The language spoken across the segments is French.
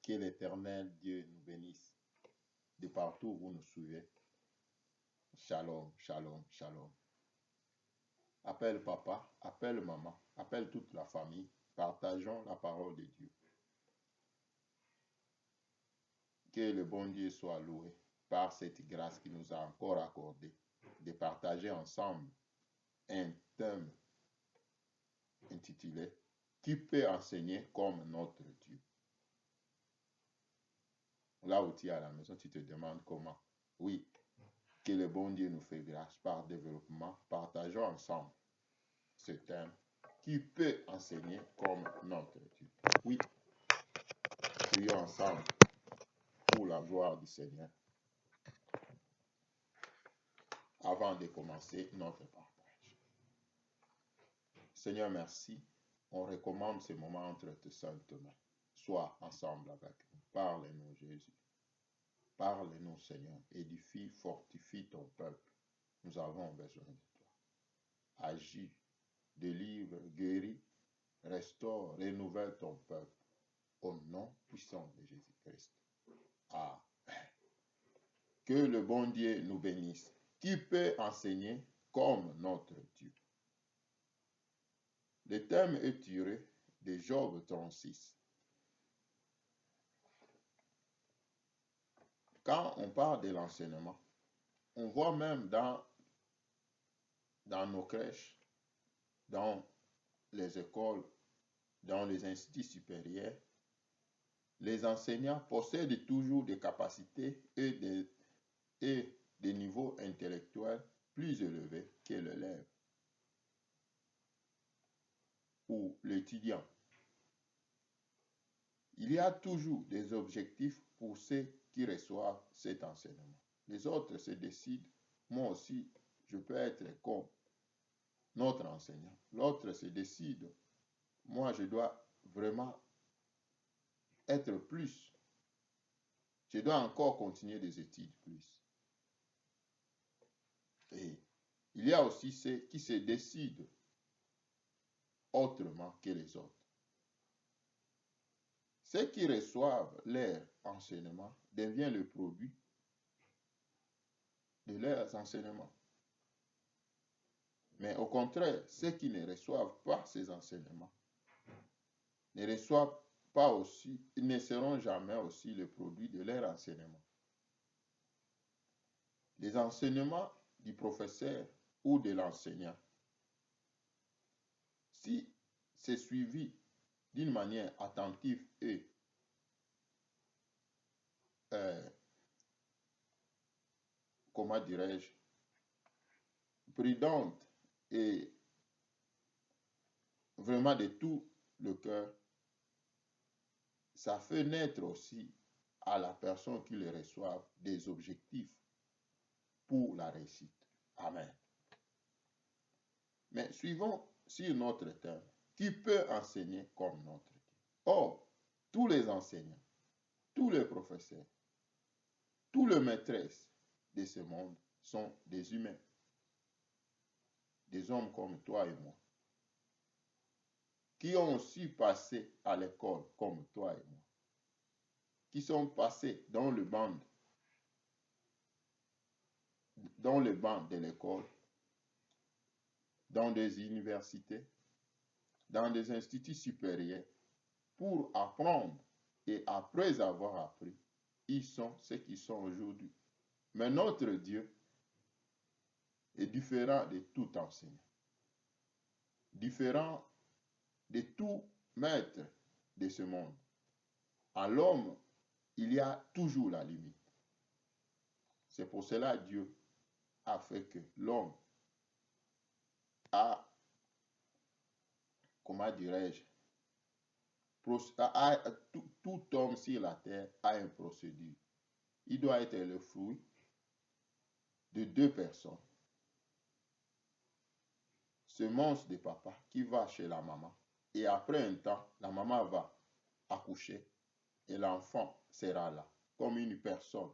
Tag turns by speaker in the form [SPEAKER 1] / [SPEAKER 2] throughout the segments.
[SPEAKER 1] Que l'Éternel Dieu nous bénisse de partout où vous nous suivez. Shalom, shalom, shalom. Appelle papa, appelle maman, appelle toute la famille. Partageons la parole de Dieu. Que le bon Dieu soit loué par cette grâce qu'il nous a encore accordée de partager ensemble un thème intitulé « Qui peut enseigner comme notre Dieu ?» Là où tu es à la maison, tu te demandes comment. Oui, que le bon Dieu nous fait grâce par développement. Partageons ensemble ce thème. Qui peut enseigner comme notre Dieu? Oui, prions ensemble pour la gloire du Seigneur. Avant de commencer notre partage. Seigneur, merci. On recommande ce moment entre tes saintes mains. Sois ensemble avec nous. Parle-nous, Jésus. Parle-nous, Seigneur. Édifie, fortifie ton peuple. Nous avons besoin de toi. Agis, délivre, guéris, restaure, renouvelle ton peuple. Au nom puissant de Jésus-Christ. Amen. Que le bon Dieu nous bénisse. Qui peut enseigner comme notre Dieu? Le thème est tiré de Job 36. Quand on parle de l'enseignement, on voit même dans nos crèches, dans les écoles, dans les instituts supérieurs, les enseignants possèdent toujours des capacités et des niveaux intellectuels plus élevés que l'élève ou l'étudiant. Il y a toujours des objectifs pour ceux qui reçoivent cet enseignement. Les autres se décident, moi aussi, je peux être comme notre enseignant. L'autre se décide, moi je dois vraiment être plus. Je dois encore continuer des études plus. Et il y a aussi ceux qui se décident autrement que les autres. Ceux qui reçoivent leur enseignement deviennent le produit de leurs enseignements. Mais au contraire, ceux qui ne reçoivent pas ces enseignements ne reçoivent pas aussi, ils ne seront jamais aussi le produit de leur enseignement. Les enseignements du professeur ou de l'enseignant, si c'est suivi d'une manière attentive et comment dirais-je, prudente et vraiment de tout le cœur, ça fait naître aussi à la personne qui le reçoit des objectifs pour la réussite. Amen. Mais suivons sur notre thème, qui peut enseigner comme notre Dieu? Or, tous les enseignants, tous les professeurs, tous les maîtresses de ce monde sont des humains, des hommes comme toi et moi, qui ont aussi passé à l'école comme toi et moi, qui sont passés dans le banc de l'école, dans des universités, dans des instituts supérieurs, pour apprendre. Et après avoir appris, ils sont ce qu'ils sont aujourd'hui. Mais notre Dieu est différent de tout enseignant, différent de tout maître de ce monde. En l'homme, il y a toujours la limite. C'est pour cela que Dieu a fait que l'homme a, comment dirais-je, tout homme sur la terre a une procédure. Il doit être le fruit de deux personnes. Semence de papa qui va chez la maman. Et après un temps, la maman va accoucher et l'enfant sera là, comme une personne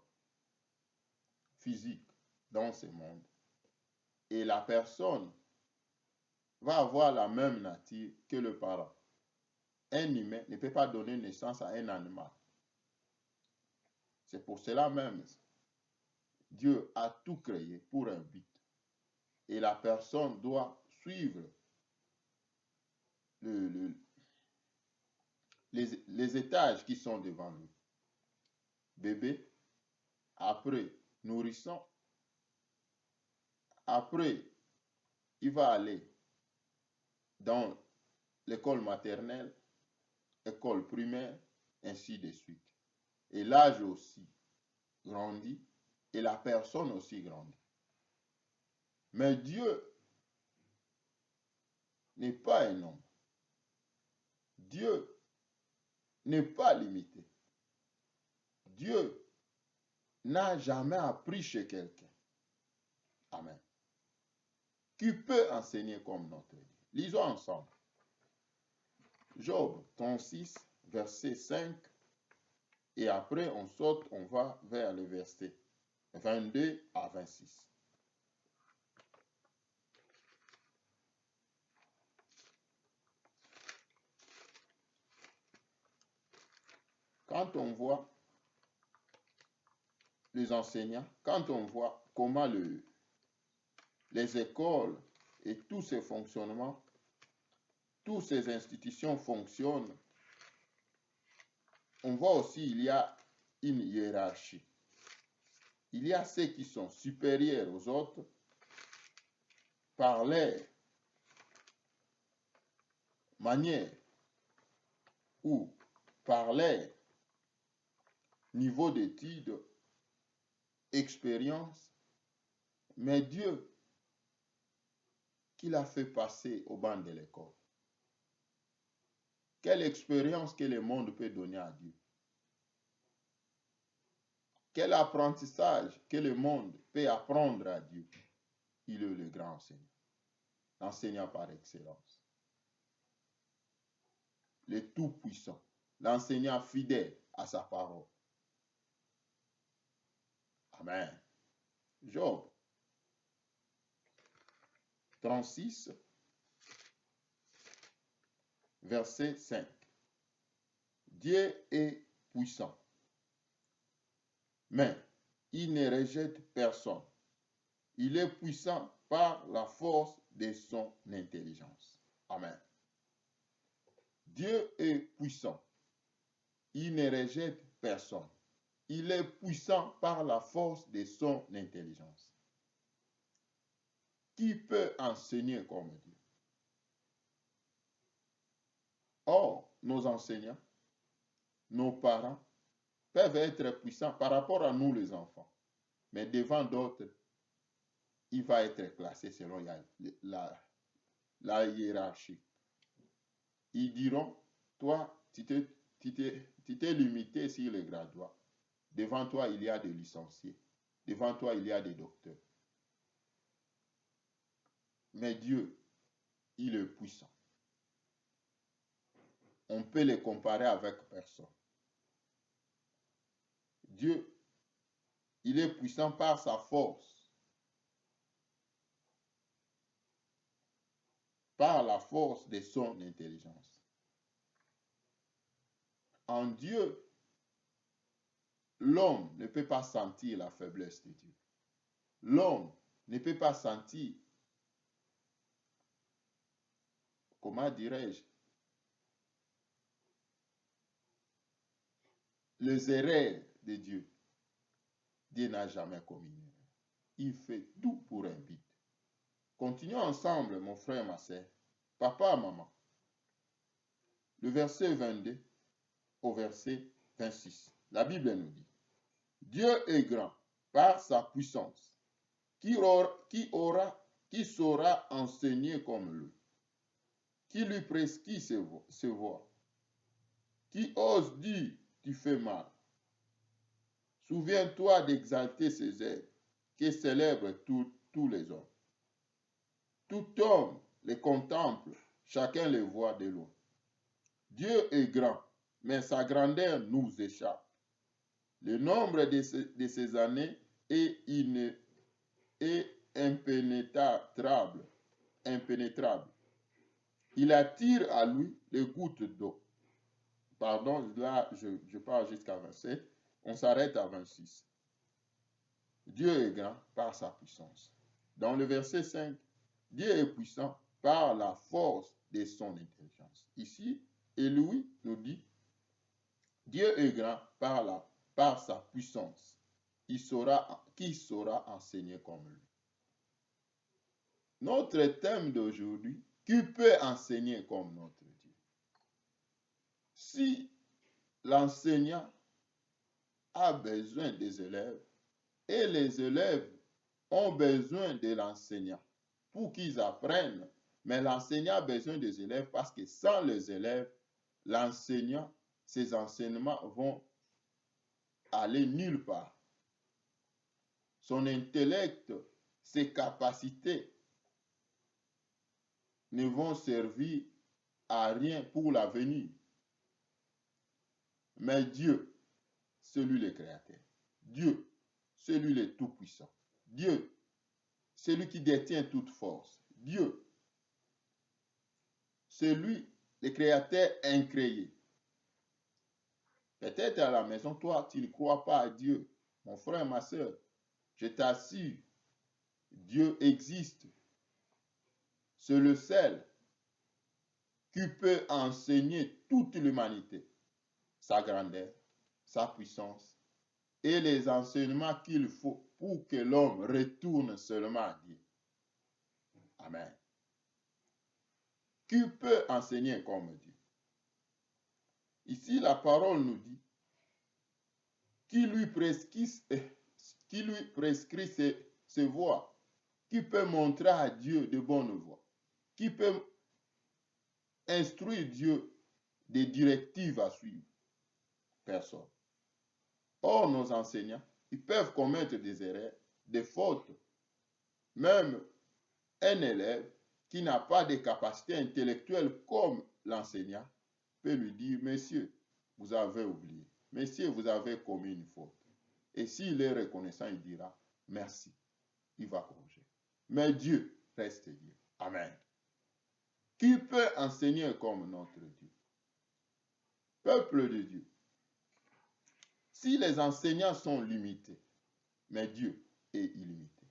[SPEAKER 1] physique dans ce monde. Et la personne va avoir la même nature que le parent. Un humain ne peut pas donner naissance à un animal. C'est pour cela même, Dieu a tout créé pour un but. Et la personne doit suivre les étages qui sont devant lui. Bébé, après nourrisson, après il va aller dans l'école maternelle, école primaire, ainsi de suite. Et l'âge aussi grandit et la personne aussi grandit. Mais Dieu n'est pas un homme. Dieu n'est pas limité. Dieu n'a jamais appris chez quelqu'un. Amen. Qui peut enseigner comme notre Dieu? Lisons ensemble. Job 36, verset 5. Et après, on saute, on va vers le verset 22 à 26. Quand on voit les enseignants, quand on voit comment les écoles et tous ces fonctionnements, toutes ces institutions fonctionnent, on voit aussi il y a une hiérarchie. Il y a ceux qui sont supérieurs aux autres par leur manière ou par leur niveau d'études, expérience, mais Dieu qui l'a fait passer au banc de l'école. Quelle expérience que le monde peut donner à Dieu? Quel apprentissage que le monde peut apprendre à Dieu? Il est le grand enseignant, l'enseignant par excellence, le tout-puissant, l'enseignant fidèle à sa parole. Amen. Job 36, verset 5. Dieu est puissant, mais il ne rejette personne. Il est puissant par la force de son intelligence. Amen. Dieu est puissant. Il ne rejette personne. Il est puissant par la force de son intelligence. Qui peut enseigner comme Dieu? Or, nos enseignants, nos parents peuvent être puissants par rapport à nous les enfants. Mais devant d'autres, il va être classé selon la hiérarchie. Ils diront, toi, tu t'es limité sur les graduats. Devant toi, il y a des licenciés. Devant toi, il y a des docteurs. Mais Dieu, il est puissant. On peut le comparer avec personne. Dieu, il est puissant par sa force. Par la force de son intelligence. En Dieu, l'homme ne peut pas sentir la faiblesse de Dieu. L'homme ne peut pas sentir, comment dirais-je, les erreurs de Dieu. Dieu n'a jamais commis une erreur. Il fait tout pour un but. Continuons ensemble, mon frère, ma soeur, papa, maman. Le verset 22 au verset 26. La Bible nous dit, Dieu est grand par sa puissance. Qui saura enseigner comme lui? Qui lui prescrit ses voies? Qui ose dire, tu fais mal? Souviens-toi d'exalter ses œuvres, que célèbrent tous les hommes. Tout homme les contemple, chacun les voit de loin. Dieu est grand, mais sa grandeur nous échappe. Le nombre de ses années est impénétrable. Il attire à lui les gouttes d'eau. Pardon, là je pars jusqu'à verset. On s'arrête à 26. Dieu est grand par sa puissance. Dans le verset 5, Dieu est puissant par la force de son intelligence. Ici, Louis nous dit, Dieu est grand par sa puissance. Qui saura enseigner comme lui? Notre thème d'aujourd'hui, qui peut enseigner comme notre Dieu? Si l'enseignant a besoin des élèves et les élèves ont besoin de l'enseignant pour qu'ils apprennent, mais l'enseignant a besoin des élèves parce que sans les élèves, l'enseignant, ses enseignements vont aller nulle part. Son intellect, ses capacités ne vont servir à rien pour l'avenir. Mais Dieu, celui le Créateur, Dieu, celui le Tout-Puissant, Dieu, celui qui détient toute force, Dieu, celui, le Créateur incréé. Peut-être à la maison, toi, tu ne crois pas à Dieu. Mon frère, ma soeur, je t'assure, Dieu existe. C'est le seul qui peut enseigner toute l'humanité sa grandeur, sa puissance et les enseignements qu'il faut pour que l'homme retourne seulement à Dieu. Amen. Qui peut enseigner comme Dieu? Ici, la parole nous dit qui lui prescrit ses voies, qui peut montrer à Dieu de bonnes voies, qui peut instruire Dieu des directives à suivre. Personne. Or, nos enseignants, ils peuvent commettre des erreurs, des fautes. Même un élève qui n'a pas de capacité intellectuelle comme l'enseignant peut lui dire, monsieur, vous avez oublié. Monsieur, vous avez commis une faute. Et s'il est reconnaissant, il dira, merci. Il va corriger. Mais Dieu reste Dieu. Amen. Qui peut enseigner comme notre Dieu? Peuple de Dieu. Si les enseignants sont limités, mais Dieu est illimité.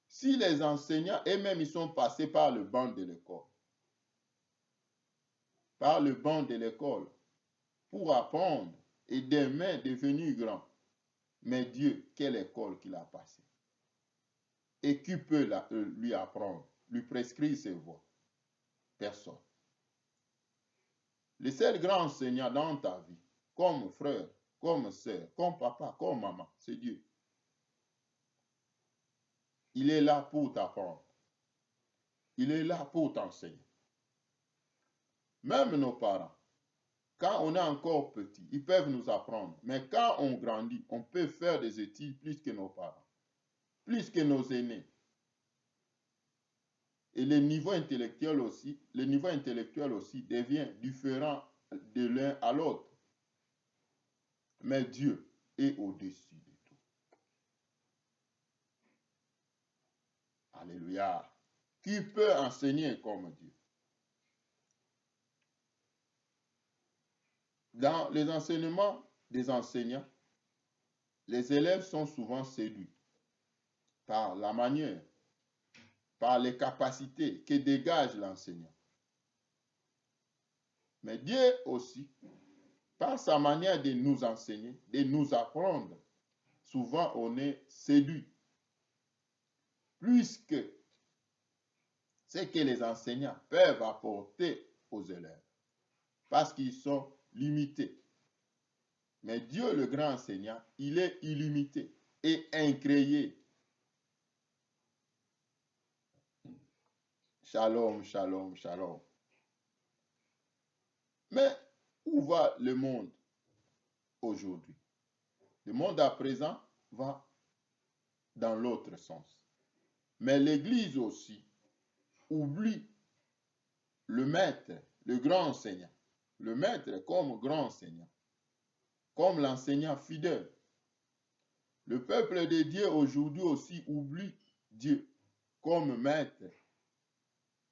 [SPEAKER 1] Si les enseignants eux-mêmes ils sont passés par le banc de l'école, pour apprendre et demain devenir grand, mais Dieu, quelle école qu'il a passée? Et qui peut lui apprendre, lui prescrire ses voies? Personne. Le seul grand enseignant dans ta vie, comme frère, comme sœur, comme papa, comme maman, c'est Dieu. Il est là pour t'apprendre. Il est là pour t'enseigner. Même nos parents, quand on est encore petit, ils peuvent nous apprendre. Mais quand on grandit, on peut faire des études plus que nos parents, plus que nos aînés. Et le niveau intellectuel aussi devient différent de l'un à l'autre. Mais Dieu est au-dessus de tout. Alléluia. Qui peut enseigner comme Dieu? Dans les enseignements des enseignants, les élèves sont souvent séduits par la manière, par les capacités que dégage l'enseignant. Mais Dieu aussi, par sa manière de nous enseigner, de nous apprendre, souvent on est séduit. Puisque ce que les enseignants peuvent apporter aux élèves, parce qu'ils sont limités. Mais Dieu, le grand enseignant, il est illimité et incréé. Shalom, shalom, shalom. Mais où va le monde aujourd'hui? Le monde à présent va dans l'autre sens. Mais l'Église aussi oublie le maître, le grand enseignant. Le maître comme grand enseignant, comme l'enseignant fidèle. Le peuple de Dieu aujourd'hui aussi oublie Dieu comme maître,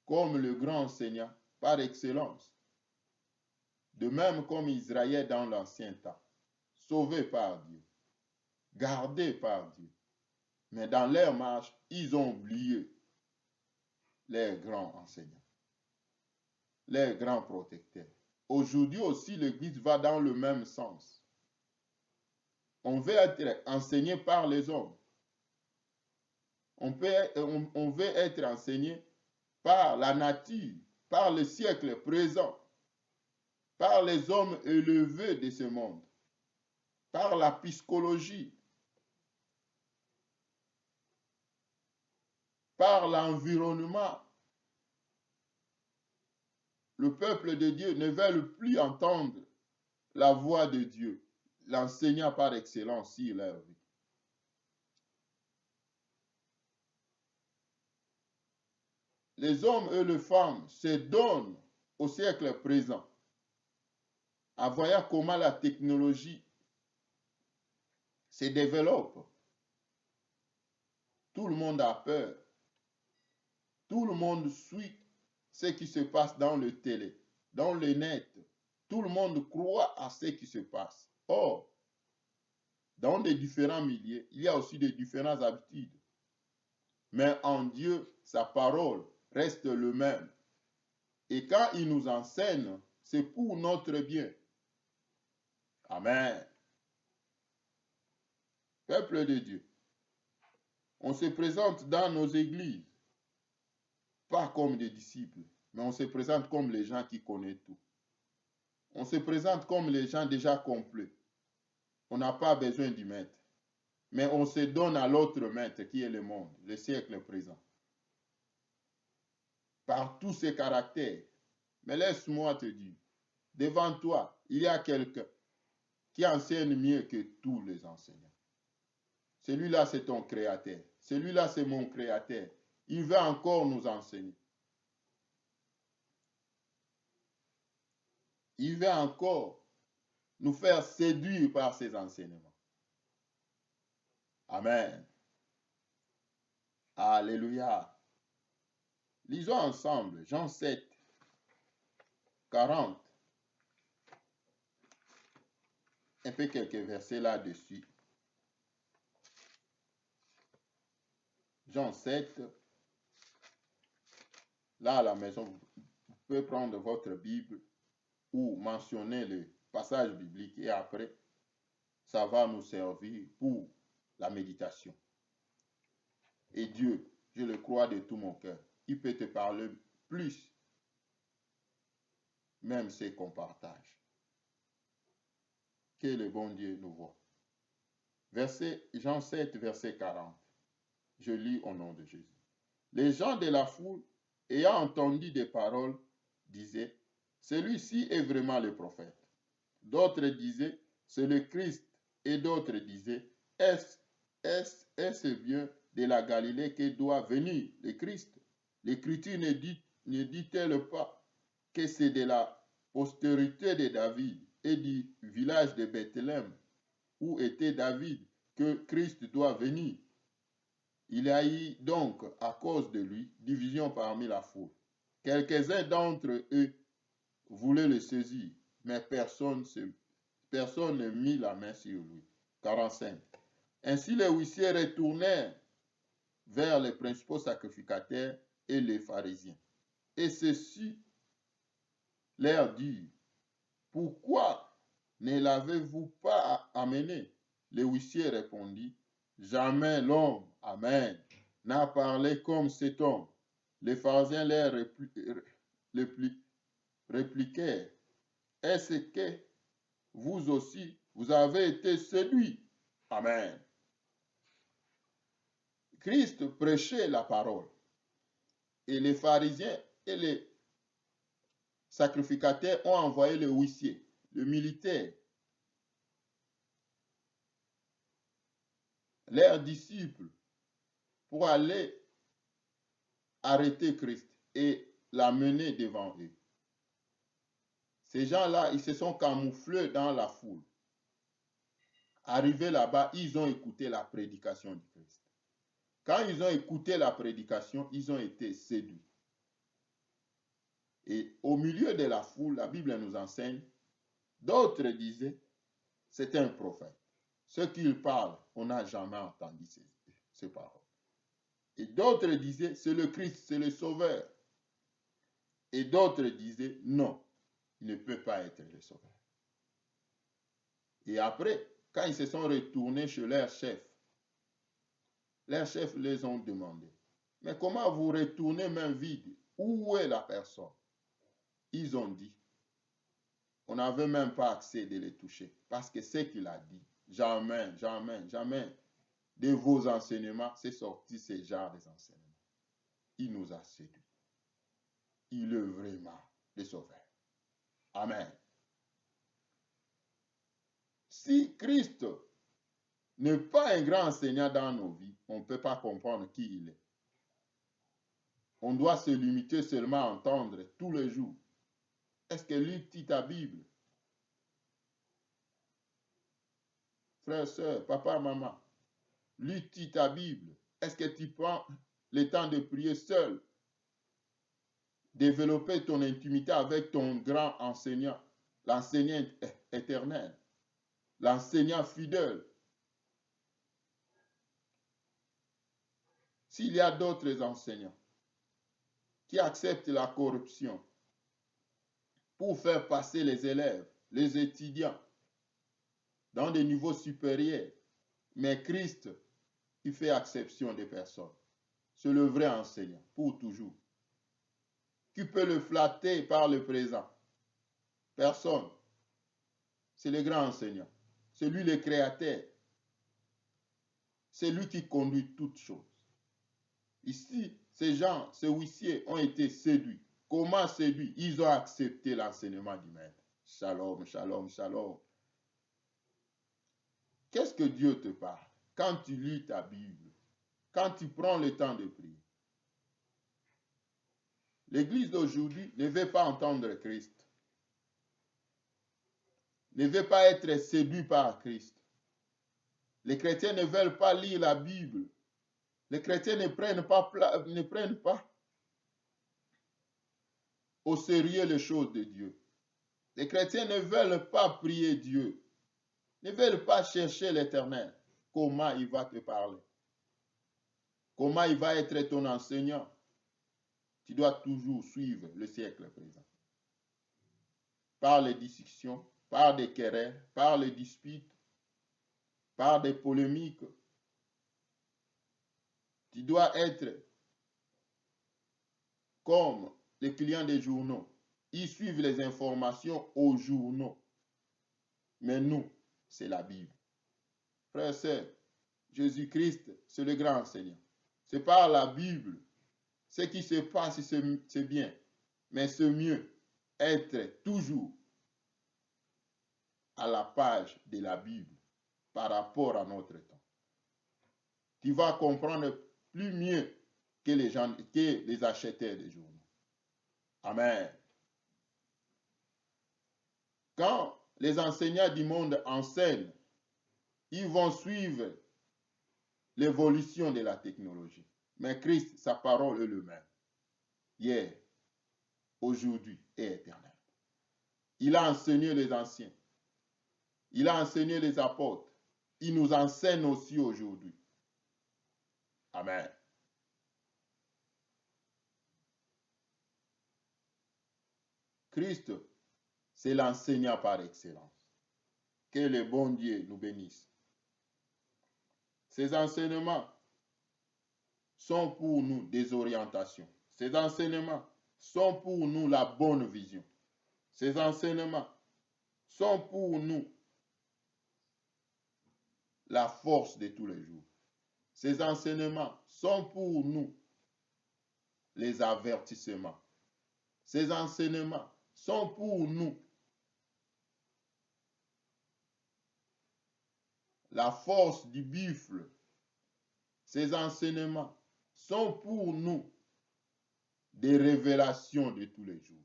[SPEAKER 1] comme le grand enseignant par excellence. De même comme Israël dans l'ancien temps. sauvés par Dieu, gardés par Dieu. Mais dans leur marche, ils ont oublié les grands enseignants, les grands protecteurs. Aujourd'hui aussi, l'Église va dans le même sens. On veut être enseigné par les hommes. On veut être enseigné par la nature, par le siècle présent, par les hommes élevés de ce monde, par la psychologie, par l'environnement. Le peuple de Dieu ne veut plus entendre la voix de Dieu, l'enseignant par excellence sur leur vie. Les hommes et les femmes se donnent au siècle présent en voyant comment la technologie se développe. Tout le monde a peur. Tout le monde suit ce qui se passe dans le télé, dans le net. Tout le monde croit à ce qui se passe. Or, dans les différents milieux, il y a aussi des différentes habitudes. Mais en Dieu, sa parole reste le même. Et quand il nous enseigne, c'est pour notre bien. Amen. Peuple de Dieu, on se présente dans nos églises, pas comme des disciples, mais on se présente comme les gens qui connaissent tout. On se présente comme les gens déjà complets. On n'a pas besoin du maître. Mais on se donne à l'autre maître qui est le monde, le siècle présent. Par tous ses caractères. Mais laisse-moi te dire, devant toi, il y a quelqu'un qui enseigne mieux que tous les enseignants. Celui-là, c'est ton créateur. Celui-là, c'est mon créateur. Il veut encore nous enseigner. Il veut encore nous faire séduire par ses enseignements. Amen. Alléluia. Lisons ensemble Jean 7, 40. Un peu quelques versets là-dessus. Jean 7. Là, à la maison, vous pouvez prendre votre Bible ou mentionner le passage biblique et après, ça va nous servir pour la méditation. Et Dieu, je le crois de tout mon cœur, il peut te parler plus, même ce qu'on partage. Que le bon Dieu nous voit. Jean 7, verset 40. Je lis au nom de Jésus. Les gens de la foule, ayant entendu des paroles, disaient, celui-ci est vraiment le prophète. D'autres disaient, c'est le Christ. Et d'autres disaient, est-ce bien de la Galilée que doit venir le Christ? L'Écriture ne dit-elle pas que c'est de la postérité de David et du village de Bethléem où était David que Christ doit venir? Il y a eu donc, à cause de lui, division parmi la foule. Quelques-uns d'entre eux voulaient le saisir, mais personne ne mit la main sur lui. 45. Ainsi les huissiers retournèrent vers les principaux sacrificateurs et les pharisiens. Et ceux-ci leur dirent, pourquoi ne l'avez-vous pas amené? Les huissiers répondit, jamais l'homme, amen, n'a parlé comme cet homme. Les pharisiens leur répliquèrent, est-ce que vous aussi, vous avez été séduits? Amen. Christ prêchait la parole. Et les pharisiens et les sacrificateurs ont envoyé le huissier, le militaire, leurs disciples, pour aller arrêter Christ et l'amener devant eux. Ces gens-là, ils se sont camouflés dans la foule. Arrivés là-bas, ils ont écouté la prédication du Christ. Quand ils ont écouté la prédication, ils ont été séduits. Et au milieu de la foule, la Bible nous enseigne, d'autres disaient, c'est un prophète. Ce qu'il parle, on n'a jamais entendu ces paroles. Et d'autres disaient, c'est le Christ, c'est le Sauveur. Et d'autres disaient, non, il ne peut pas être le Sauveur. Et après, quand ils se sont retournés chez leurs chefs les ont demandé, mais comment vous retournez main vide? Où est la personne? Ils ont dit, on n'avait même pas accès de les toucher, parce que ce qu'il a dit, jamais, jamais, jamais de vos enseignements, c'est sorti ce genre d'enseignements. Il nous a séduits. Il est vraiment le Sauveur. Amen. Si Christ n'est pas un grand enseignant dans nos vies, on ne peut pas comprendre qui il est. On doit se limiter seulement à entendre tous les jours. Est-ce que lis-tu ta Bible? Frère, soeur, papa, maman, lis-tu ta Bible? Est-ce que tu prends le temps de prier seul? Développer ton intimité avec ton grand enseignant, l'enseignant éternel, l'enseignant fidèle. S'il y a d'autres enseignants qui acceptent la corruption pour faire passer les élèves, les étudiants dans des niveaux supérieurs, mais Christ, il fait exception des personnes. C'est le vrai enseignant, pour toujours. Qui peut le flatter par le présent? Personne. C'est le grand enseignant. C'est lui le créateur. C'est lui qui conduit toutes choses. Ici, ces gens, ces huissiers ont été séduits. Comment séduits? Ils ont accepté l'enseignement du Maître. Shalom, shalom, shalom. Qu'est-ce que Dieu te parle quand tu lis ta Bible, quand tu prends le temps de prier? L'Église d'aujourd'hui ne veut pas entendre Christ, ne veut pas être séduit par Christ. Les chrétiens ne veulent pas lire la Bible. Les chrétiens ne prennent pas au sérieux les choses de Dieu. Les chrétiens ne veulent pas prier Dieu, ne veulent pas chercher l'Éternel. Comment il va te parler? Comment il va être ton enseignant? Tu dois toujours suivre le siècle présent. Par les discussions, par des querelles, par les disputes, par des polémiques. Tu dois être comme les clients des journaux. Ils suivent les informations aux journaux. Mais nous, c'est la Bible. Frères et sœurs, Jésus-Christ, c'est le grand enseignant. C'est par la Bible. Ce qui se passe, c'est bien. Mais c'est mieux être toujours à la page de la Bible par rapport à notre temps. Tu vas comprendre plus mieux que les acheteurs des journaux. Amen. Quand les enseignants du monde enseignent, ils vont suivre l'évolution de la technologie. Mais Christ, sa parole est le même. Hier, aujourd'hui et éternel. Il a enseigné les anciens. Il a enseigné les apôtres. Il nous enseigne aussi aujourd'hui. Amen. Christ, c'est l'enseignant par excellence. Que le bon Dieu nous bénisse. Ces enseignements sont pour nous des orientations. Ces enseignements sont pour nous la bonne vision. Ces enseignements sont pour nous la force de tous les jours. Ces enseignements sont pour nous les avertissements. Ces enseignements sont pour nous la force du buffle. Ces enseignements sont pour nous des révélations de tous les jours.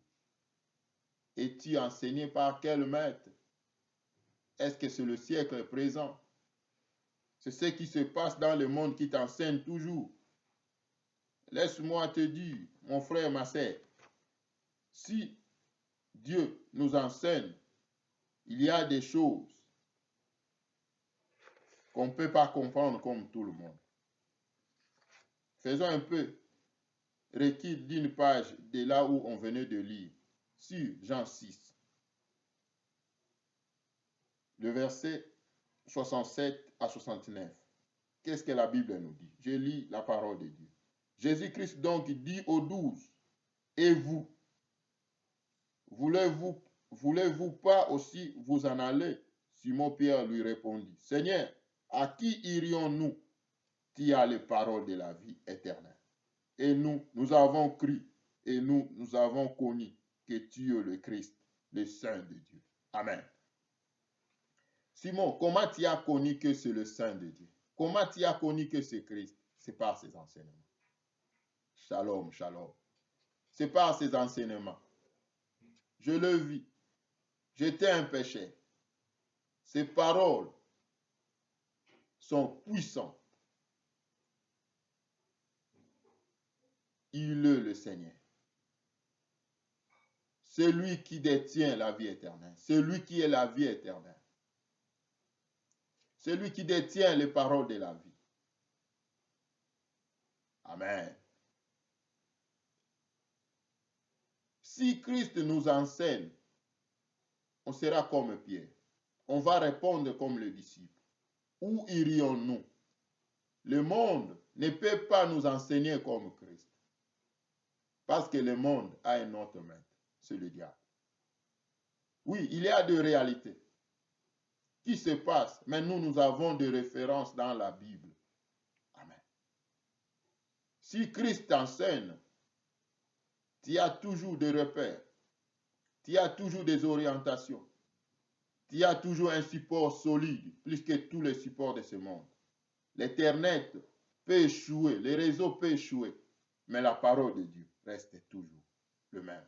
[SPEAKER 1] Es-tu enseigné par quel maître? Est-ce que c'est le siècle présent? C'est ce qui se passe dans le monde qui t'enseigne toujours. Laisse-moi te dire, mon frère, ma sœur, si Dieu nous enseigne, il y a des choses qu'on ne peut pas comprendre comme tout le monde. Faisons un peu recul d'une page de là où on venait de lire, sur Jean 6, le verset 67 à 69. Qu'est-ce que la Bible nous dit? Je lis la parole de Dieu. Jésus-Christ donc dit aux 12, et vous, voulez-vous pas aussi vous en aller? Simon-Pierre lui répondit, Seigneur, à qui irions-nous? Tu as les paroles de la vie éternelle. Et nous avons cru, et nous avons connu que tu es le Christ, le Saint de Dieu. Amen. Simon, comment tu as connu que c'est le Saint de Dieu? Comment tu as connu que c'est Christ? C'est par ses enseignements. Shalom, shalom. C'est par ses enseignements. Je le vis. J'étais un pécheur. Ses paroles sont puissantes. Il est le Seigneur. C'est lui qui détient la vie éternelle. C'est lui qui est la vie éternelle. C'est lui qui détient les paroles de la vie. Amen. Si Christ nous enseigne, on sera comme Pierre. On va répondre comme les disciples. Où irions-nous? Le monde ne peut pas nous enseigner comme Christ. Parce que le monde a un autre maître, c'est le diable. Oui, il y a des réalités qui se passent, mais nous avons des références dans la Bible. Amen. Si Christ t'enseigne, tu as toujours des repères, tu as toujours des orientations, tu as toujours un support solide, plus que tous les supports de ce monde. L'Internet peut échouer, les réseaux peuvent échouer, mais la parole de Dieu reste toujours le même.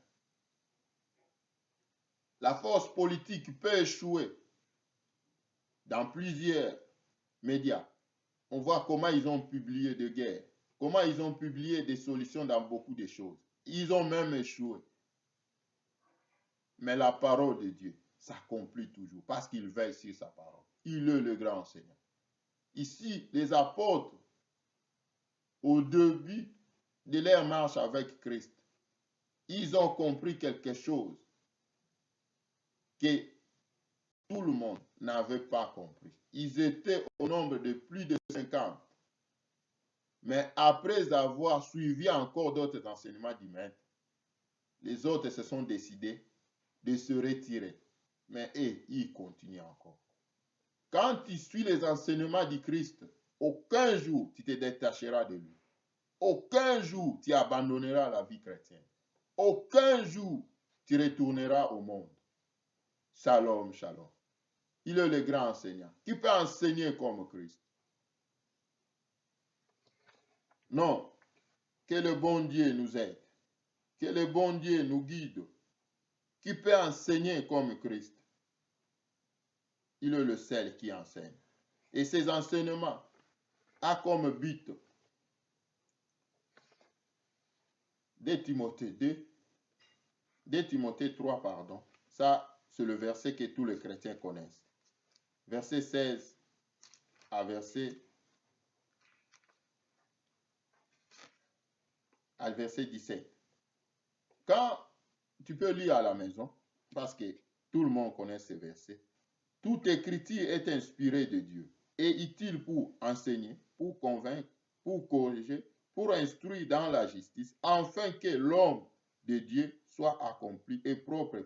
[SPEAKER 1] La force politique peut échouer dans plusieurs médias. On voit comment ils ont publié des guerres, comment ils ont publié des solutions dans beaucoup de choses. Ils ont même échoué. Mais la parole de Dieu s'accomplit toujours parce qu'il veille sur sa parole. Il est le grand enseignant. Ici, les apôtres, au début de leur marche avec Christ, ils ont compris quelque chose que tout le monde n'avait pas compris. Ils étaient au nombre de plus de 50. Mais après avoir suivi encore d'autres enseignements du maître, les autres se sont décidés de se retirer. Mais ils continuent encore. Quand tu suis les enseignements du Christ, aucun jour tu te détacheras de lui. Aucun jour tu abandonneras la vie chrétienne. Aucun jour tu retourneras au monde. Shalom, shalom. Il est le grand enseignant. Qui peut enseigner comme Christ? Non. Que le bon Dieu nous aide. Que le bon Dieu nous guide. Qui peut enseigner comme Christ? Il est le seul qui enseigne. Et ses enseignements ont comme but 2 Timothée 2, 2 Timothée 3, pardon. Ça, c'est le verset que tous les chrétiens connaissent. Verset 16 à verset 17. Quand tu peux lire à la maison, parce que tout le monde connaît ces versets, toute écriture est inspirée de Dieu et utile pour enseigner, pour convaincre, pour corriger, pour instruire dans la justice, afin que l'homme de Dieu soit accompli et propre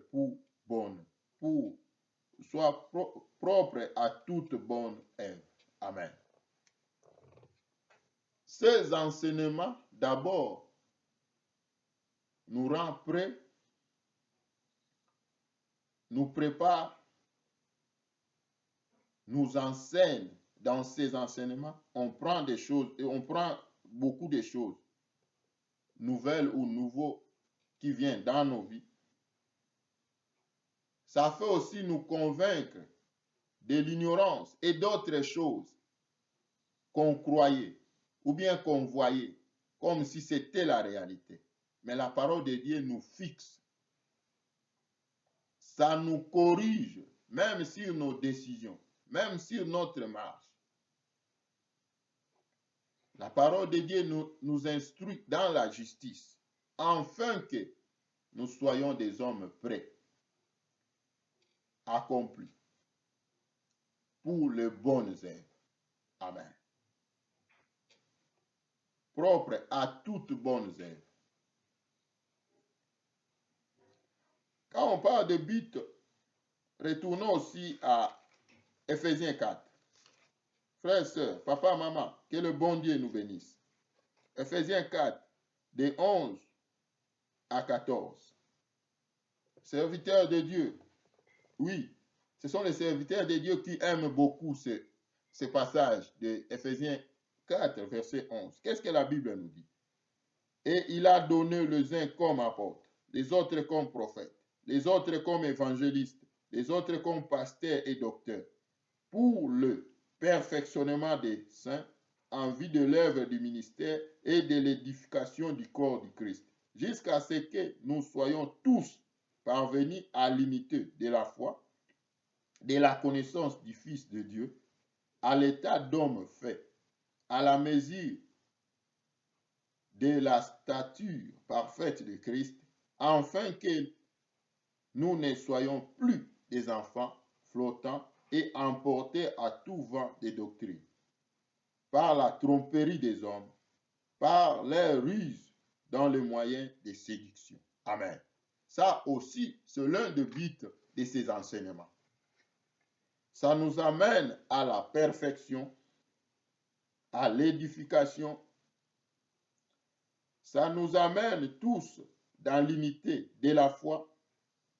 [SPEAKER 1] propre à toute bonne œuvre. Amen. Ces enseignements, d'abord, nous rendent prêts, nous préparent, nous enseignent. Dans ces enseignements, on prend des choses et on prend beaucoup de choses nouvelles ou nouveaux qui viennent dans nos vies. Ça fait aussi nous convaincre de l'ignorance et d'autres choses qu'on croyait ou bien qu'on voyait comme si c'était la réalité. Mais la parole de Dieu nous fixe. Ça nous corrige, même sur nos décisions, même sur notre marche. La parole de Dieu nous instruit dans la justice, afin que nous soyons des hommes prêts, accomplis, pour les bonnes œuvres. Amen. Propre à toutes bonnes œuvres. Quand on parle de but, retournons aussi à Ephésiens 4. Frères, sœurs, papa, maman, que le bon Dieu nous bénisse. Ephésiens 4, de 11 à 14. Serviteurs de Dieu, oui, ce sont les serviteurs de Dieu qui aiment beaucoup ce passage de Ephésiens 4, verset 11. Qu'est-ce que la Bible nous dit? Et il a donné les uns comme apôtres, les autres comme prophètes, les autres comme évangélistes, les autres comme pasteurs et docteurs, pour le perfectionnement des saints, en vue de l'œuvre du ministère et de l'édification du corps du Christ, jusqu'à ce que nous soyons tous parvenus à l'unité de la foi, de la connaissance du Fils de Dieu, à l'état d'homme fait, à la mesure de la stature parfaite de Christ, afin que nous ne soyons plus des enfants flottants et emportés à tout vent de doctrine, par la tromperie des hommes, par leur ruse dans les moyens de séduction. Amen. Ça aussi, c'est l'un des buts de ces enseignements. Ça nous amène à la perfection, à l'édification. Ça nous amène tous dans l'unité de la foi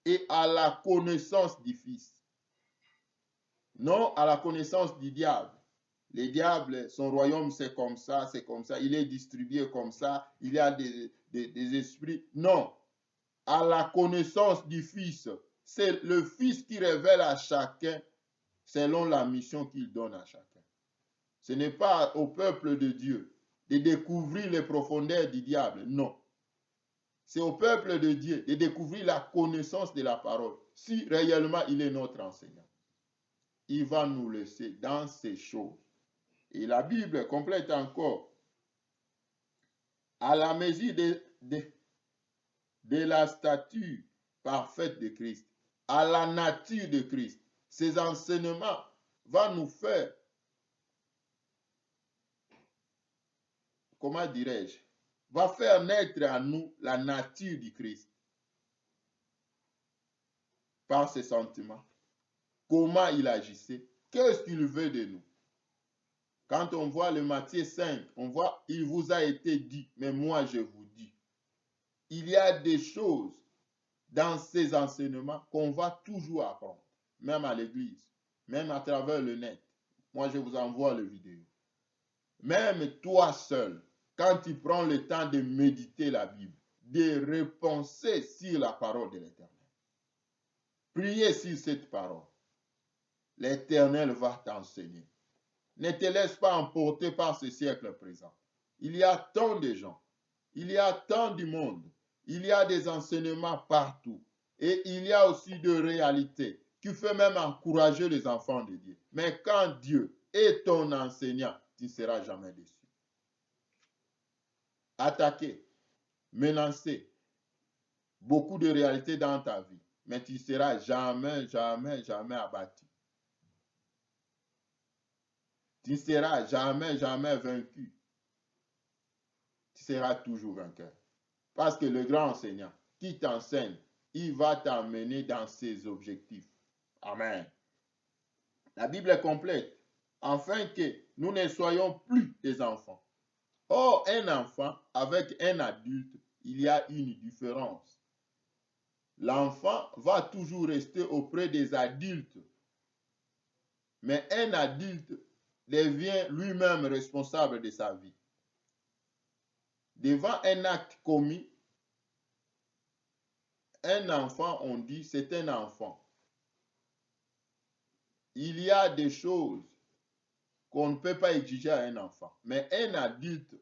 [SPEAKER 1] et à la connaissance du Fils. Non à la connaissance du diable. Le diable, son royaume, c'est comme ça, il est distribué comme ça, il y a des esprits. Non, à la connaissance du Fils. C'est le Fils qui révèle à chacun selon la mission qu'il donne à chacun. Ce n'est pas au peuple de Dieu de découvrir les profondeurs du diable, non. C'est au peuple de Dieu de découvrir la connaissance de la parole, si réellement il est notre enseignant. Il va nous laisser dans ces choses. Et la Bible complète encore, à la mesure de la stature parfaite de Christ, à la nature de Christ. Ces enseignements vont nous faire, comment dirais-je, va faire naître en nous la nature du Christ. Par ses sentiments, comment il agissait, qu'est-ce qu'il veut de nous. Quand on voit le Matthieu 5, on voit, il vous a été dit, mais moi je vous dis. Il y a des choses dans ces enseignements qu'on va toujours apprendre, même à l'église, même à travers le net. Moi, je vous envoie les vidéos. Même toi seul, quand tu prends le temps de méditer la Bible, de repenser sur la parole de l'Éternel, prier sur cette parole, l'Éternel va t'enseigner. Ne te laisse pas emporter par ce siècle présent. Il y a tant de gens, il y a tant du monde, il y a des enseignements partout. Et il y a aussi de réalités qui fait même encourager les enfants de Dieu. Mais quand Dieu est ton enseignant, tu ne seras jamais déçu. Attaqué, menacé, beaucoup de réalités dans ta vie, mais tu ne seras jamais, jamais, jamais abattu. Tu ne seras jamais, jamais vaincu. Tu seras toujours vainqueur. Parce que le grand enseignant qui t'enseigne, il va t'amener dans ses objectifs. Amen. La Bible est complète, afin que nous ne soyons plus des enfants. Or, un enfant avec un adulte, il y a une différence. L'enfant va toujours rester auprès des adultes. Mais un adulte devient lui-même responsable de sa vie. Devant un acte commis, un enfant, on dit, c'est un enfant. Il y a des choses qu'on ne peut pas exiger à un enfant. Mais un adulte,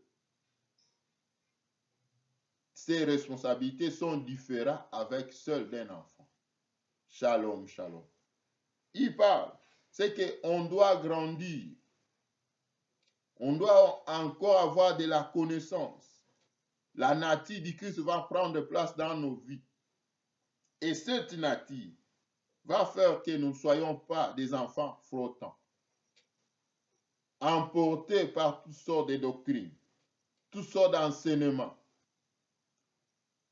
[SPEAKER 1] ses responsabilités sont différentes avec celles d'un enfant. Shalom, shalom. Il parle, c'est qu'on doit grandir. On doit encore avoir de la connaissance. La nature du Christ va prendre place dans nos vies. Et cette nature va faire que nous ne soyons pas des enfants flottants, emportés par toutes sortes de doctrines, toutes sortes d'enseignements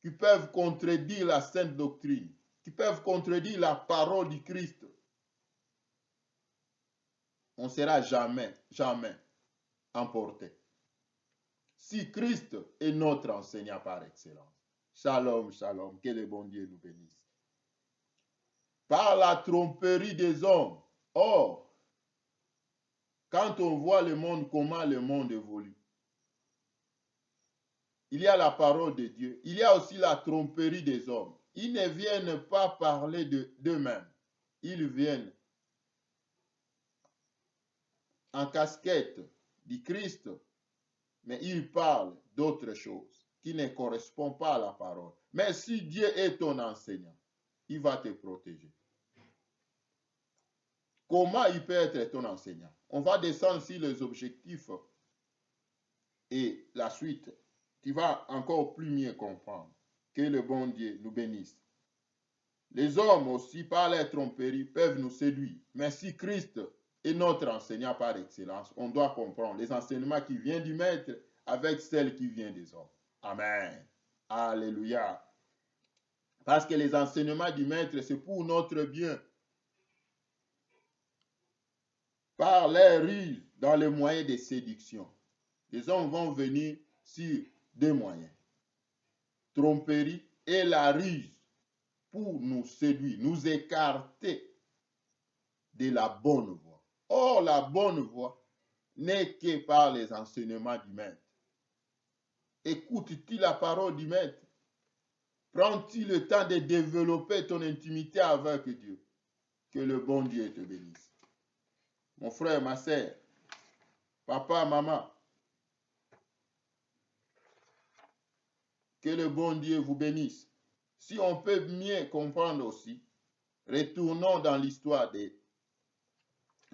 [SPEAKER 1] qui peuvent contredire la sainte doctrine, qui peuvent contredire la parole du Christ. On ne sera jamais, jamais emporté. Si Christ est notre enseignant par excellence. Shalom, shalom, que le bon Dieu nous bénisse. Par la tromperie des hommes. Or, quand on voit le monde, comment le monde évolue, il y a la parole de Dieu, il y a aussi la tromperie des hommes. Ils ne viennent pas parler d'eux-mêmes, ils viennent en casquette du Christ, mais ils parlent d'autres choses qui ne correspondent pas à la parole. Mais si Dieu est ton enseignant, il va te protéger. Comment il peut être ton enseignant? On va descendre sur les objectifs et la suite. Tu vas encore plus mieux comprendre. Que le bon Dieu nous bénisse. Les hommes aussi, par leur tromperie, peuvent nous séduire. Mais si Christ est notre enseignant par excellence, on doit comprendre les enseignements qui viennent du Maître avec celles qui viennent des hommes. Amen. Alléluia. Parce que les enseignements du Maître, c'est pour notre bien. Par leur ruse dans les moyens de séduction, les hommes vont venir sur deux moyens. Tromperie et la ruse pour nous séduire, nous écarter de la bonne voie. Or, la bonne voie n'est que par les enseignements du Maître. Écoutes-tu la parole du Maître? Prends-tu le temps de développer ton intimité avec Dieu? Que le bon Dieu te bénisse. Mon frère, ma sœur, papa, maman, que le bon Dieu vous bénisse. Si on peut mieux comprendre aussi, retournons dans l'histoire des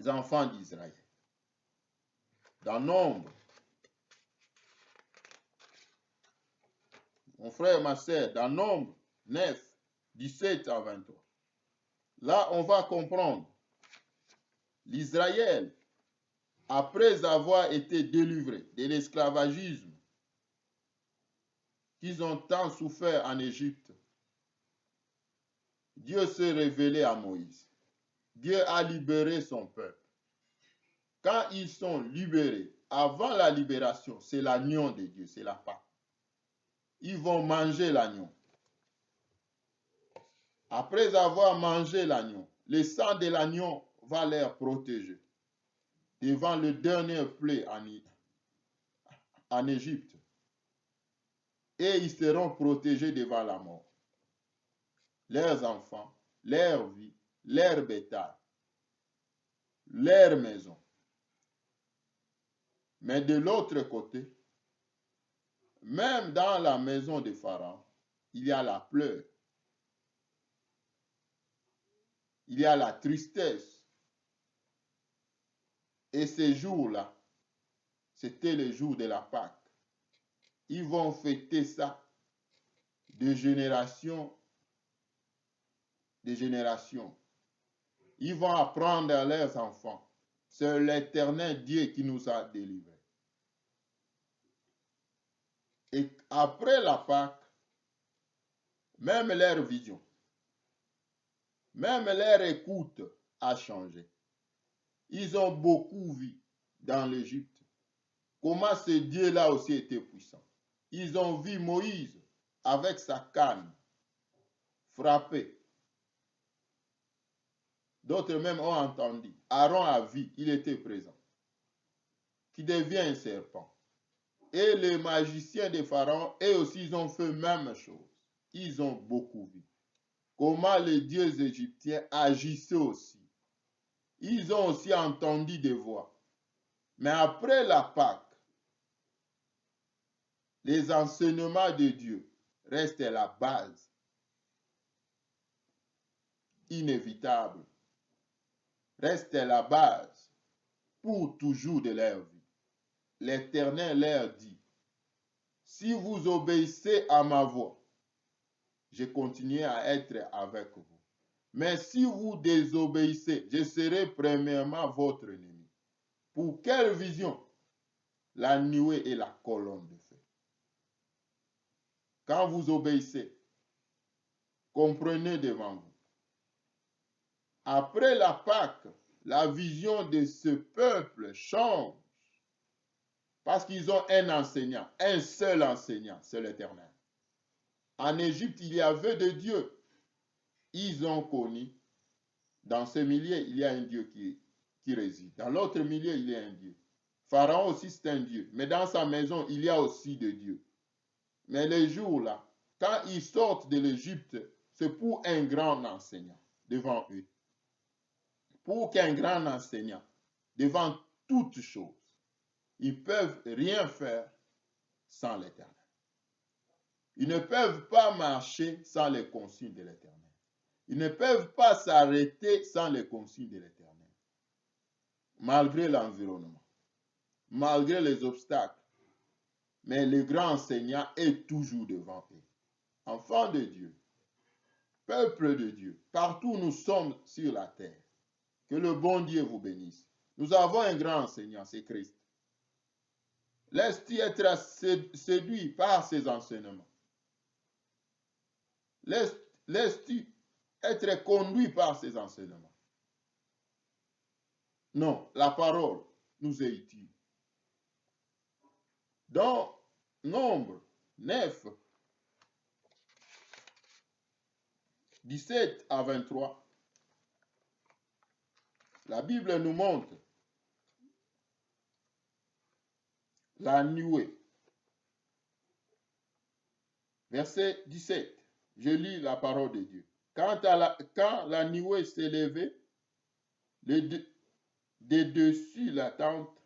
[SPEAKER 1] enfants d'Israël. Dans Nombre, mon frère, ma sœur, dans Nombre 9, 17 à 23. Là, on va comprendre l'Israël, après avoir été délivré de l'esclavagisme qu'ils ont tant souffert en Égypte, Dieu s'est révélé à Moïse. Dieu a libéré son peuple. Quand ils sont libérés, avant la libération, c'est l'agneau de Dieu, c'est la Pâque. Ils vont manger l'agneau. Après avoir mangé l'agneau, le sang de l'agneau va les protéger devant le dernier plaie en Égypte. Et ils seront protégés devant la mort. Leurs enfants, leur vie, leur bétail, leur maison. Mais de l'autre côté, même dans la maison de Pharaon, il y a la pleure. Il y a la tristesse. Et ces jours-là, c'était le jour de la Pâque. Ils vont fêter ça de génération en génération. Ils vont apprendre à leurs enfants. C'est l'Éternel Dieu qui nous a délivrés. Et après la Pâque, même leur vision, même leur écoute a changé. Ils ont beaucoup vu dans l'Égypte comment ce Dieu-là aussi était puissant. Ils ont vu Moïse avec sa canne frapper. D'autres même ont entendu. Aaron a vu, il était présent, qui devient un serpent. Et les magiciens de Pharaon, eux aussi, ils ont fait la même chose. Ils ont beaucoup vu. Comment les dieux égyptiens agissaient aussi. Ils ont aussi entendu des voix. Mais après la Pâque, les enseignements de Dieu restent la base inévitable, restent la base pour toujours de leur vie. l'Éternel leur dit, si vous obéissez à ma voix, je continuerai à être avec vous. Mais si vous désobéissez, je serai premièrement votre ennemi. Pour quelle vision? La nuée et la colonne de feu. Quand vous obéissez, comprenez devant vous. Après la Pâque, la vision de ce peuple change. Parce qu'ils ont un enseignant, un seul enseignant, c'est l'Éternel. En Égypte, il y avait deux dieux. Ils ont connu, dans ce milieu, il y a un Dieu qui réside. Dans l'autre milieu, il y a un Dieu. Pharaon aussi, c'est un Dieu. Mais dans sa maison, il y a aussi des dieux. Mais les jours-là, quand ils sortent de l'Égypte, c'est pour un grand enseignant devant eux. Pour qu'un grand enseignant, devant toutes choses, ils ne peuvent rien faire sans l'Éternel. Ils ne peuvent pas marcher sans les consignes de l'Éternel. Ils ne peuvent pas s'arrêter sans les consignes de l'Éternel. Malgré l'environnement, malgré les obstacles, mais le grand enseignant est toujours devant eux. Enfants de Dieu, peuple de Dieu, partout où nous sommes sur la terre, que le bon Dieu vous bénisse. Nous avons un grand enseignant, c'est Christ. Laisse-tu être séduit par ses enseignements? Laisse-tu être conduit par ses enseignements? Non, la parole nous est utile. Dans Nombre 9, 17 à 23, la Bible nous montre la nuée. Verset 17, je lis la parole de Dieu. Quand la nuée s'est levée, de dessus la tente,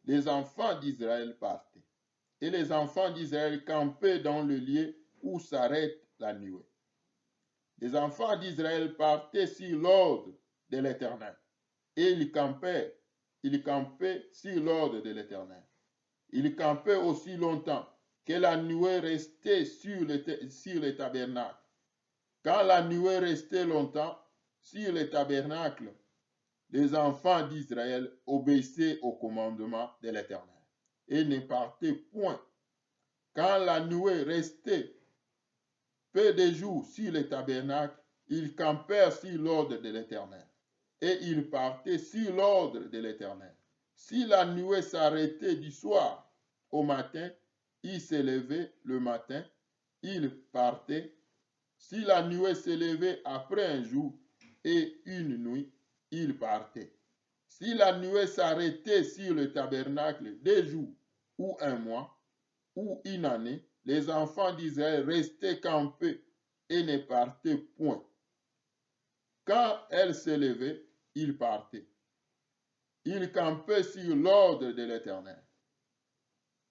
[SPEAKER 1] les enfants d'Israël partaient. Et les enfants d'Israël campaient dans le lieu où s'arrête la nuée. Les enfants d'Israël partaient sur l'ordre de l'Éternel. Et ils campaient sur l'ordre de l'Éternel. Ils campaient aussi longtemps que la nuée restait sur le tabernacle. Quand la nuée restait longtemps sur le tabernacle, les enfants d'Israël obéissaient au commandement de l'Éternel et ne partaient point. Quand la nuée restait peu de jours sur le tabernacle, ils campèrent sur l'ordre de l'Éternel et ils partaient sur l'ordre de l'Éternel. Si la nuée s'arrêtait du soir au matin, ils se levaient le matin, ils partaient. Si la nuée se levait après un jour et une nuit, ils partaient. Si la nuée s'arrêtait sur le tabernacle 2 jours ou un mois ou une année, les enfants d'Israël restaient campés et ne partaient point. Quand elle se levait, ils partaient. Ils campaient sur l'ordre de l'Éternel.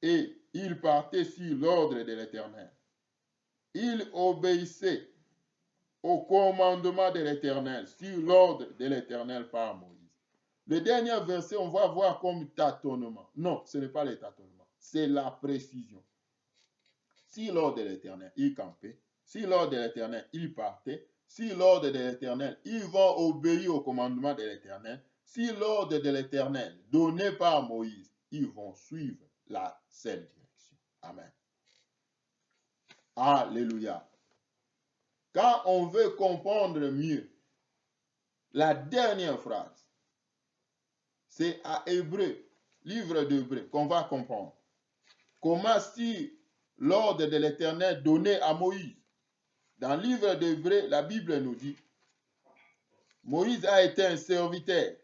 [SPEAKER 1] Et ils partaient sur l'ordre de l'Éternel. Ils obéissaient au commandement de l'Éternel, sur l'ordre de l'Éternel par Moïse. Le dernier verset, on va voir comme tâtonnement. Non, ce n'est pas le tâtonnement, c'est la précision. Si l'ordre de l'Éternel, ils campaient. Si l'ordre de l'Éternel, ils partaient. Si l'ordre de l'Éternel, ils vont obéir au commandement de l'Éternel. Si l'ordre de l'Éternel, donné par Moïse, ils vont suivre la seule direction. Amen. Alléluia. Quand on veut comprendre mieux la dernière phrase, c'est à Hébreu, livre d'Hébreu, qu'on va comprendre. Comment si l'ordre de l'Éternel donné à Moïse, dans le livre d'Hébreu, la Bible nous dit, Moïse a été un serviteur,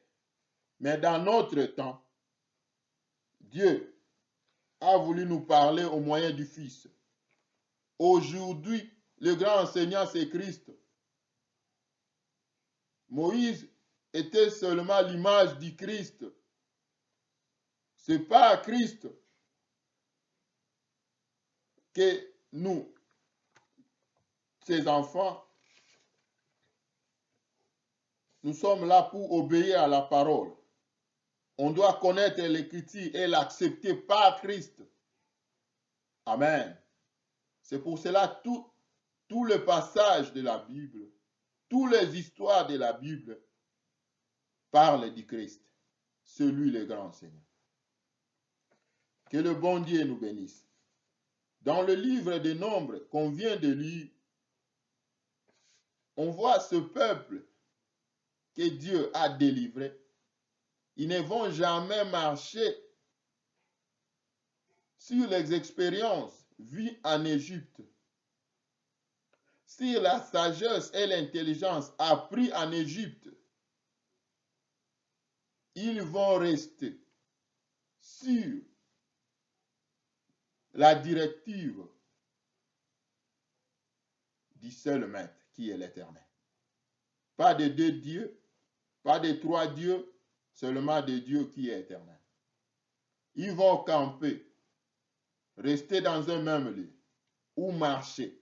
[SPEAKER 1] mais dans notre temps, Dieu a voulu nous parler au moyen du Fils. Aujourd'hui, le grand enseignant, c'est Christ. Moïse était seulement l'image du Christ. Ce n'est pas à Christ que nous, ses enfants, nous sommes là pour obéir à la parole. On doit connaître l'Écriture et l'accepter par Christ. Amen. C'est pour cela tout le passage de la Bible, toutes les histoires de la Bible parlent du Christ, celui le grand Seigneur. Que le bon Dieu nous bénisse. Dans le livre des Nombres qu'on vient de lire, on voit ce peuple que Dieu a délivré. Ils ne vont jamais marcher sur les expériences vues en Égypte, sur la sagesse et l'intelligence appris en Égypte. Ils vont rester sur la directive du seul maître qui est l'Éternel. Pas de deux dieux, pas de trois dieux, seulement de Dieu qui est éternel. Ils vont camper, rester dans un même lieu, ou marcher,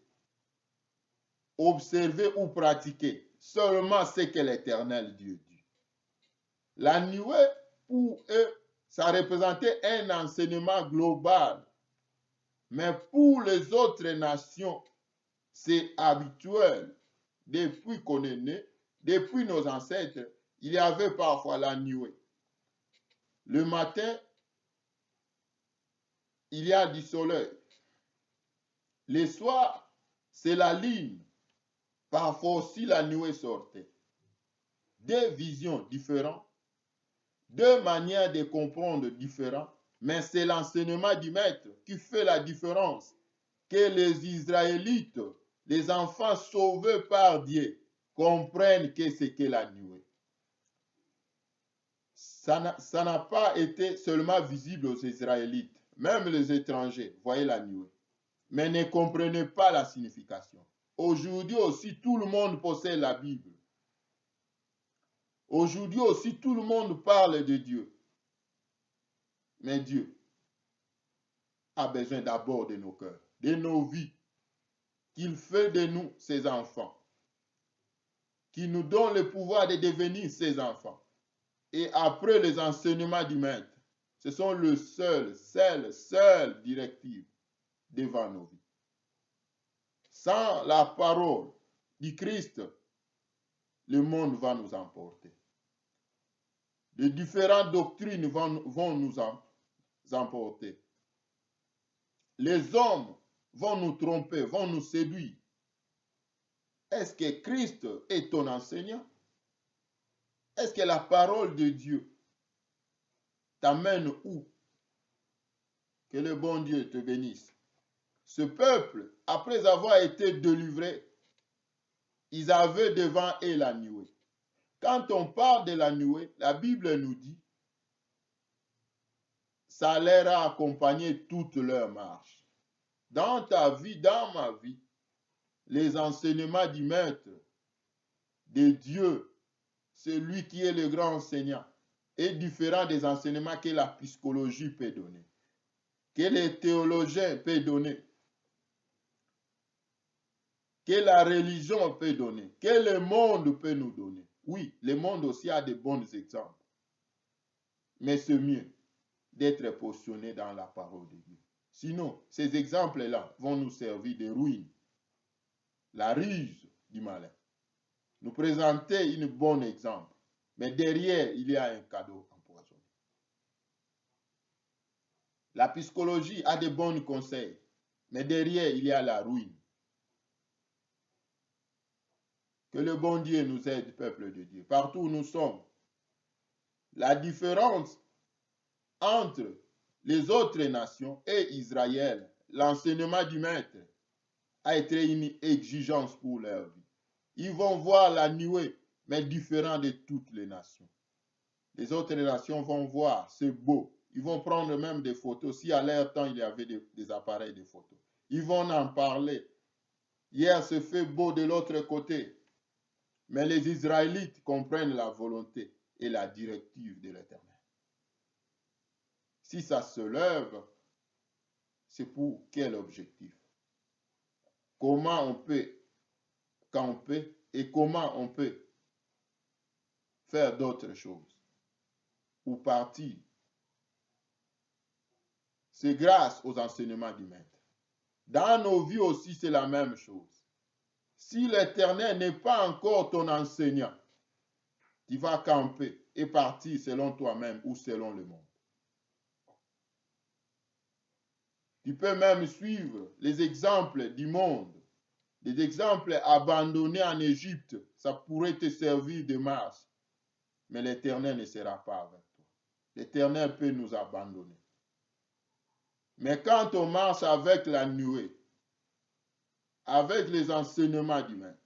[SPEAKER 1] observer ou pratiquer seulement ce que l'Éternel Dieu dit. La nuée, pour eux, ça représentait un enseignement global. Mais pour les autres nations, c'est habituel. Depuis qu'on est né, depuis nos ancêtres, il y avait parfois la nuée. Le matin, il y a du soleil. Le soir, c'est la lune. Parfois aussi, la nuée sortait. Deux visions différentes, deux manières de comprendre différentes, mais c'est l'enseignement du maître qui fait la différence. Que les Israélites, les enfants sauvés par Dieu, comprennent que c'est que la nuée. Ça n'a pas été seulement visible aux Israélites. Même les étrangers voyaient la nuée, mais ne comprenaient pas la signification. Aujourd'hui aussi, tout le monde possède la Bible. Aujourd'hui aussi, tout le monde parle de Dieu. Mais Dieu a besoin d'abord de nos cœurs, de nos vies, qu'il fait de nous ses enfants, qu'il nous donne le pouvoir de devenir ses enfants. Et après les enseignements du maître, ce sont le seul directive devant nos vies. Sans la parole du Christ, le monde va nous emporter. Les différentes doctrines vont nous emporter. Les hommes vont nous tromper, vont nous séduire. Est-ce que Christ est ton enseignant? Est-ce que la parole de Dieu t'amène où? Que le bon Dieu te bénisse. Ce peuple, après avoir été délivré, ils avaient devant eux la nuée. Quand on parle de la nuée, la Bible nous dit, ça leur a accompagné toute leur marche. Dans ta vie, dans ma vie, les enseignements du maître, de Dieu, celui qui est le grand enseignant, est différent des enseignements que la psychologie peut donner, que les théologiens peuvent donner, que la religion peut donner, que le monde peut nous donner. Oui, le monde aussi a de bons exemples. Mais c'est mieux d'être positionné dans la parole de Dieu. Sinon, ces exemples-là vont nous servir de ruine. La ruse du malin. Nous présenter un bon exemple. Mais derrière, il y a un cadeau empoisonné. La psychologie a de bons conseils. Mais derrière, il y a la ruine. Que le bon Dieu nous aide, peuple de Dieu. Partout où nous sommes. La différence entre les autres nations et Israël, l'enseignement du maître a été une exigence pour leur vie. Ils vont voir la nuée, mais différent de toutes les nations. Les autres nations vont voir, c'est beau. Ils vont prendre même des photos. Si à leur temps, il y avait des appareils de photos. Ils vont en parler. Hier, c'est fait beau de l'autre côté. Mais les Israélites comprennent la volonté et la directive de l'Éternel. Si ça se lève, c'est pour quel objectif? Comment on peut camper et comment on peut faire d'autres choses? ou partir, c'est grâce aux enseignements du Maître. Dans nos vies aussi, c'est la même chose. Si l'Éternel n'est pas encore ton enseignant, tu vas camper et partir selon toi-même ou selon le monde. Tu peux même suivre les exemples du monde, des exemples abandonnés en Égypte. Ça pourrait te servir de marche, mais l'Éternel ne sera pas avec toi. L'Éternel peut nous abandonner. Mais quand on marche avec la nuée, avec les enseignements du Maître,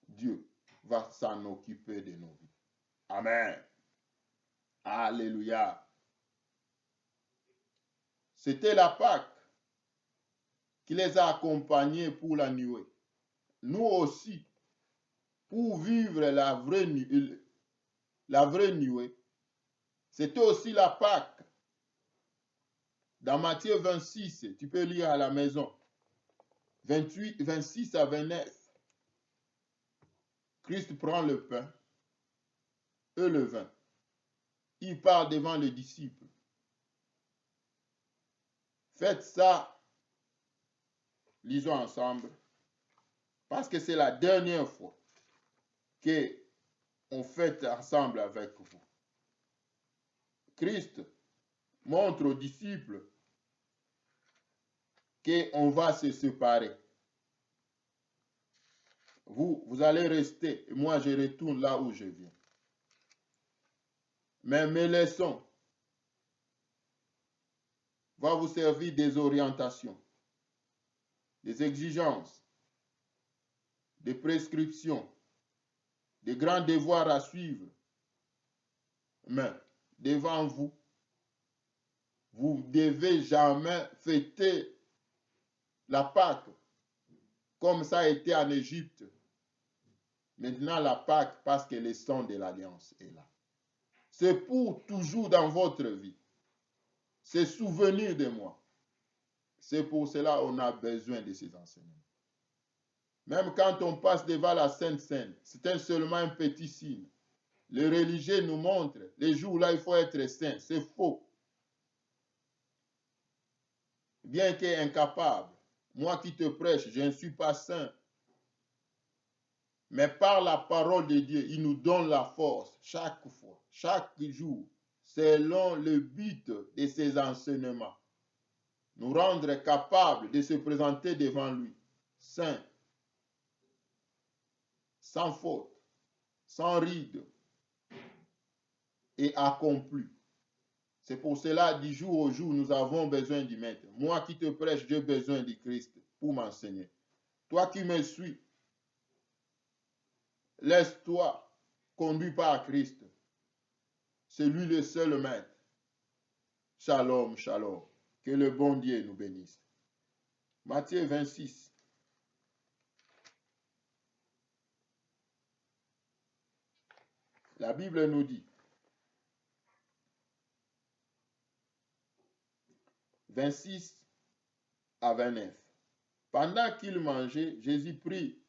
[SPEAKER 1] Dieu va s'en occuper de nos vies. Amen. Alléluia. C'était la Pâque qui les a accompagnés pour la nuée. Nous aussi, pour vivre la vraie nuée, c'était aussi la Pâque. Dans Matthieu 26, tu peux lire à la maison, 26 à 29. Christ prend le pain et le vin. Il part devant les disciples. Faites ça, lisons ensemble, parce que c'est la dernière fois qu'on fête ensemble avec vous. Christ montre aux disciples qu'on va se séparer. Vous allez rester, et moi je retourne là où je viens. Mais mes leçons vont vous servir des orientations, des exigences, des prescriptions, des grands devoirs à suivre. Mais devant vous, vous ne devez jamais fêter la Pâque comme ça a été en Égypte. Maintenant, la Pâque, parce que le sang de l'Alliance est là. C'est pour toujours dans votre vie. C'est souvenir de moi. C'est pour cela qu'on a besoin de ces enseignements. Même quand on passe devant la Sainte Seine, c'est seulement un petit signe. Les religieux nous montrent, les jours là, il faut être saint. C'est faux. Bien qu'incapable, moi qui te prêche, je ne suis pas saint. Mais par la parole de Dieu, il nous donne la force chaque fois, chaque jour, selon le but de ses enseignements. Nous rendre capables de se présenter devant lui, saint, sans faute, sans ride et accompli. C'est pour cela, du jour au jour, nous avons besoin du Maître. Moi qui te prêche, j'ai besoin du Christ pour m'enseigner. Toi qui me suis, laisse-toi conduire par Christ. C'est lui le seul Maître. Shalom, shalom. Que le bon Dieu nous bénisse. Matthieu 26. La Bible nous dit, 26 à 29. Pendant qu'il mangeait, Jésus prit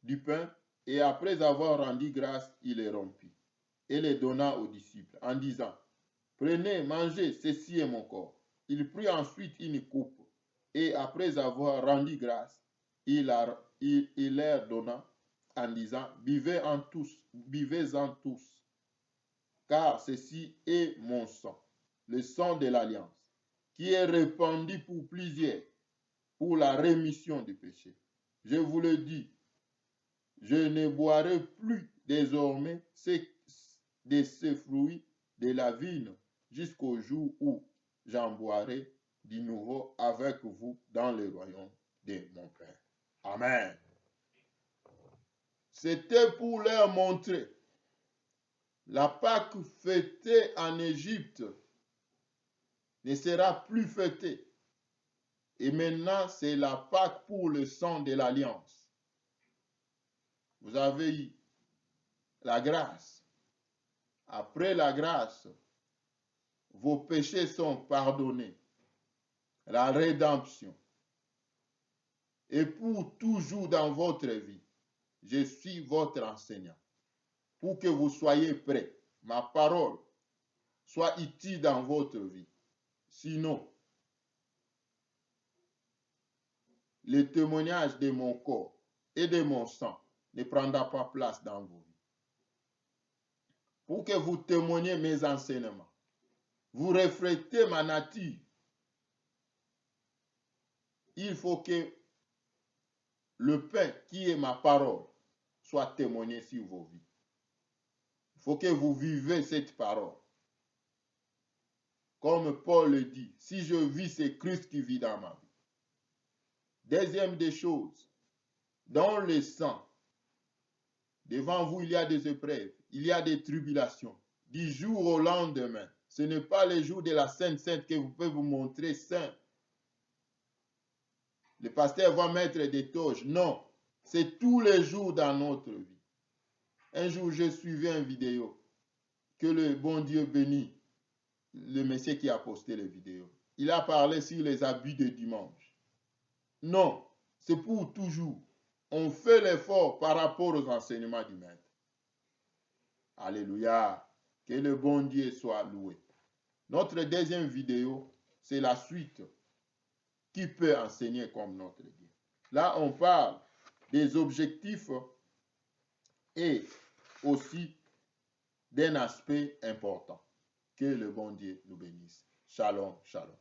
[SPEAKER 1] du pain et après avoir rendu grâce, il les rompit et les donna aux disciples en disant, prenez, mangez, ceci est mon corps. Il prit ensuite une coupe et après avoir rendu grâce, il leur donna en disant, buvez-en tous, car ceci est mon sang, le sang de l'alliance, qui est répandu pour plusieurs, pour la rémission des péchés. Je vous le dis, je ne boirai plus désormais de ces fruits de la vigne jusqu'au jour où j'en boirai de nouveau avec vous dans le royaume de mon Père. Amen. C'était pour leur montrer la Pâque fêtée en Égypte ne sera plus fêtée. Et maintenant, c'est la Pâque pour le sang de l'Alliance. Vous avez eu la grâce. Après la grâce, vos péchés sont pardonnés. La rédemption. Et pour toujours dans votre vie, je suis votre enseignant. pour que vous soyez prêts. Ma parole soit utile dans votre vie. Sinon, le témoignage de mon corps et de mon sang ne prendra pas place dans vos vies. Pour que vous témoigniez mes enseignements, vous reflétez ma nature, il faut que le pain qui est ma parole soit témoigné sur vos vies. Il faut que vous vivez cette parole. Comme Paul le dit, si je vis, c'est Christ qui vit dans ma vie. Deuxième des choses, dans le sang, devant vous, il y a des épreuves, il y a des tribulations. Du jour au lendemain, ce n'est pas le jour de la Sainte Sainte que vous pouvez vous montrer saint. Le pasteur va mettre des toges. Non, c'est tous les jours dans notre vie. Un jour, je suivais une vidéo que le bon Dieu bénit le monsieur qui a posté les vidéos. Il a parlé sur les habits de dimanche. Non, c'est pour toujours. On fait l'effort par rapport aux enseignements du maître. Alléluia. Que le bon Dieu soit loué. Notre deuxième vidéo, c'est la suite. Qui peut enseigner comme notre Dieu? Là, on parle des objectifs et aussi d'un aspect important. Que le bon Dieu nous bénisse. Shalom, shalom.